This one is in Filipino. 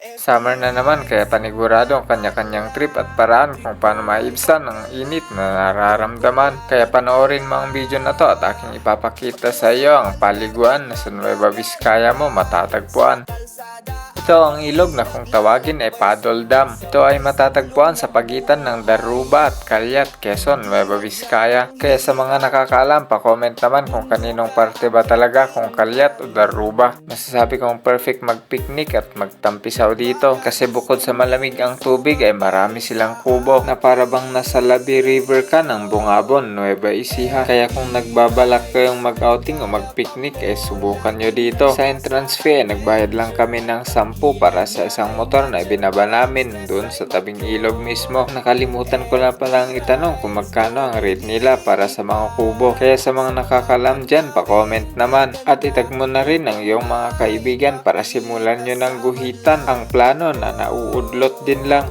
Summer na naman kaya panigurado ang kanya-kanyang trip at paraan kung paano maibsan ang init na nararamdaman. Kaya panoorin mo ang video na to at aking ipapakita sa iyo ang paliguan na sa Nueva Vizcaya mo matatagpuan. Ito ang ilog na kung tawagin ay Paddle Dam. Ito ay matatagpuan sa pagitan ng Daruba at Calyat, Quezon, Nueva Vizcaya. Kaya sa mga nakakaalam, pa-comment naman kung kaninong parte ba talaga, kung Calyat o Daruba. Masasabi kong perfect mag-picnic at magtampisaw dito. Kasi bukod sa malamig ang tubig ay marami silang kubo na para bang nasa Labi River ka ng Bungabon, Nueva Ecija. Kaya kung nagbabalak kayong mag-outing o mag-picnic ay subukan nyo dito. Sa entrance fee ay nagbayad lang kami ng 10 para sa isang motor na ibinaba namin doon sa tabing ilog mismo. Nakalimutan ko na palang itanong kung magkano ang rate nila para sa mga kubo. Kaya sa mga nakakalam dyan, pa-comment naman. At itag mo na rin ang iyong mga kaibigan para simulan nyo ng guhitan ang plano na nauudlot din lang.